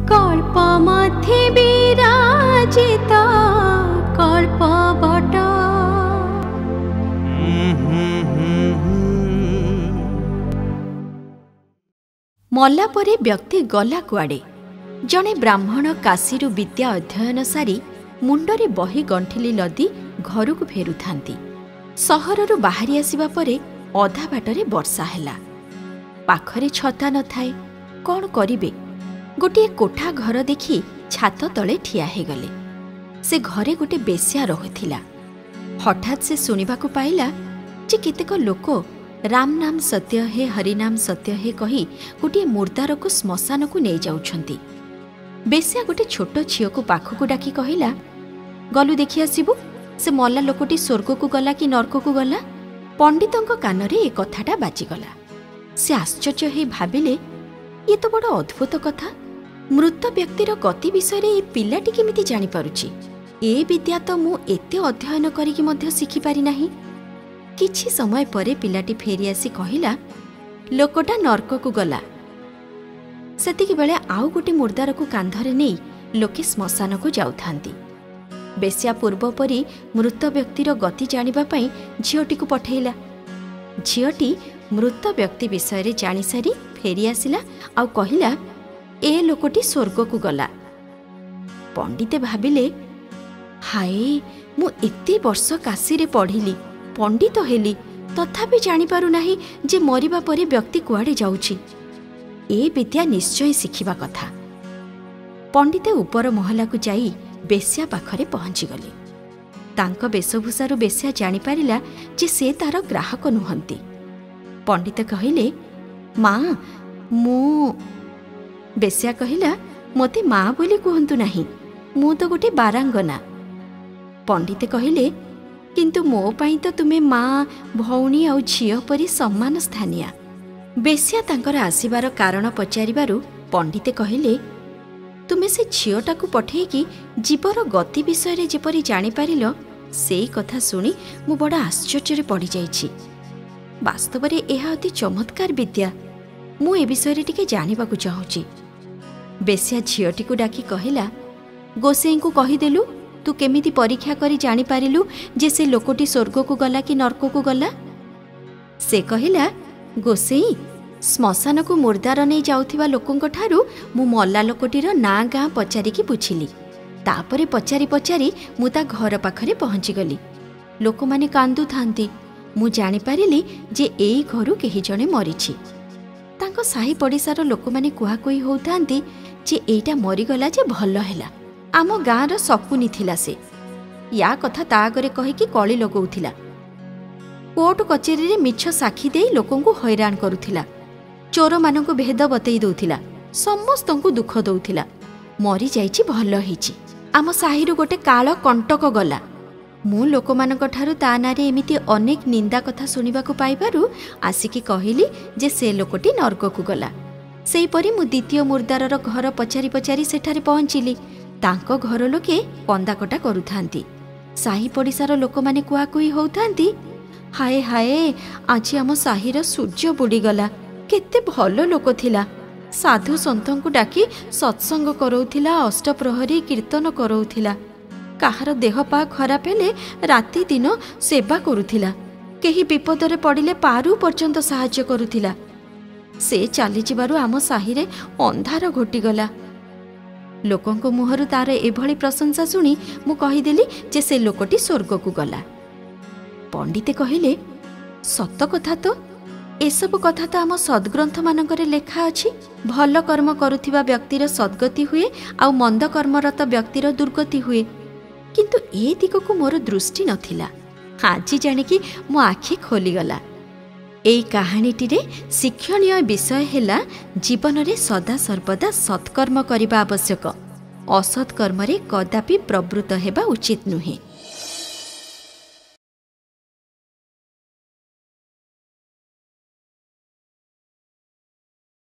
कल्प मध्ये विराजित कल्प बट मल्ला परे व्यक्ति गला कुआडे। जणे ब्राह्मण काशीरू विद्या अध्ययन सारी मुंडरे बही गंठिली लदी घरक फेरुथांती। सहररू बाहरी आसिबा परे अधा बाटरे वर्षा हैला। पाखरे छता न थाए, कौन करिबे? गोटे कोठा घर देखी छात तले ठिया हे गले। से घरे गोटे बेश्या रहुथिला। हठात से सुनिबाकु पाइला जे केतेक लोक राम नाम सत्य हे हरिनाम सत्य हे कही गोटे मुर्दार को श्मशान को नहीं जाउछंती। बेश्या गोटे छोट झील को पाखकु डाकी कहिला, गलु देखि आसिबु से मल्ला लोकटी स्वर्ग को गला कि नर्क को गला। पंडितंक कानरे ए कथाटा बाजिगला। से आश्चर्य हे भाबिले, ये तो बड़ अद्भुत कथा। मृत व्यक्तिर गति विषय ए पिलाटी केमिति जानि पारुछि? ए विद्या तो मु एते अध्ययन करिकि मध्य शिखि पारि नाही। किछि समय परे पिलाटी फेरी आसी कहिला, लोकटा नर्क को गला। सेतिकी बेले आउ गोटे मुर्दार को कांधरे नहीं लोके श्मशान को जाउथांती। बेश्या पूर्व परी मृत व्यक्तिर गति जानिबा पई झियोटी को पठेइला। झियोटी मृत व्यक्ति विषय जानि सारी फेरी आसिला आउ कहिला, ए लोकटी स्वर्ग को गला। पंडिते भाबिले, हाय मु एते वर्ष काशी रे पढ़िली, पंडित हेली, तथापि जानि पारु नाही जे मरिबा परे व्यक्ति कुआडे जाउछि। ए विद्या निश्चय शिखिबा कथा। पंडिते ऊपर महला को जाई बेश्या पाखरे पहुंची गले। तांको वेशभूषारू बेश्या जानि पारिला जे से तार ग्राहक नुहंती। पंडित कहिले, माँ मु। बेश्या कहिला, मोते माँ बोली कहंतु नाही, मु तो गोटे बारांगना। पंडित कहिले, किंतु मो पाई तो तुमे माँ भौणी आउ झियो परी सम्मान स्थानिया। बेश्या तांकर आसिबार कारण पचारिबारु पंडिते कहिले, तुमे से झियोटा को पठेइकी जीवर गति विषय जेपरी जानि पारिल, सेई कथा सुनी मु बड़ा आश्चर्य पड़ी जाइछि। वास्तव रे एहा अति चमत्कार विद्या। मु ए विषय टिके जानिबाकु चाहूछि। बेश्या झियोटी को डाकी कहिला, गोसेई को कहिदेलु तू केमिति परीक्षा करी जानि पारिलु जे से लोकटी स्वर्ग को गला कि नर्क को गला? से कहिला, गोसेई श्मशान को मुर्दार नहीं जाउथिबा लोकंक ठारू मु मल्ला लोकटीर ना गाँ पचारिकी बुझिली। तापरे पचारि पचारि मु ता घर पाखरे पहुंची गली। लोक माने कांदु थांती। मु जानि पारिली जे एई घरु केही जणे मरिछि। तांको साही पड़िसार लोक माने कुहा कुई होउथांती जे एइटा मरिगला जे भल हैला। आम गाँर सकुनी थिला से। या कथा ता आगरे कहिकी कଳି लगौथिला। कोर्ट कचेरी रे मिछ साखी देई लोकंकु हैरान करुथिला। चोर मानंकु भेद बतई दउथिला। समस्तंकु दुख दउथिला। मरी जाइछि भल हेछि। आम साहिरु गोटे काळ कंटक गला। मु लोकमानंक ठारु ता नारे एमिति अनेक निंदा कथा सुनिबाकु पाइबारु आसिकी कहिली जे से लोकटी नर्क को गला। सेई परी मु द्वितीय मुर्दारर घर पचारि पचारि सेठारे पहुंचिली। तांको घर लोके कंदाकटा करुथांती। साही पड़िसार लोक माने कुआ कुई होउथांती, हाय हाय आज आम साहिर सूर्य बुड़ीगला। केते भल लोक थिला। साधु सन्तंकु डाकी सत्संग करौथिला, अष्टप्रहरी कीर्तन करौथिला। काहार देह पा खराब हेले राति दिन सेवा करुथिला। केही विपदरे पड़िले पारु पर्यंत साहाय्य करुथिला। से चली जिबारु आम साहिरे अंधार घोटीगला। लोकंको मुहरु तार एभली प्रशंसा सुनी मु कहिदेली जे से लोकटी स्वर्ग को गला। पंडिते कहिले, सत कथा तो। एसबु कथा तो आम सद्ग्रंथ मानकरे लेखा अछि। भल कर्म करुथिबा व्यक्तिर सद्गति हुए आउ मंद कर्मरत व्यक्तिर दुर्गति हुए। किंतु ए दिगको मोर दृष्टि नथिला। आज जानिकी मो आखि खोलीगला। एई कहानीटिरे शिक्षणीय विषय हेला जीवन रे सदा सर्वदा सत्कर्म करिबा आवश्यक। असत्कर्म रे कदापि प्रवृत्त हेबा उचित नुहे।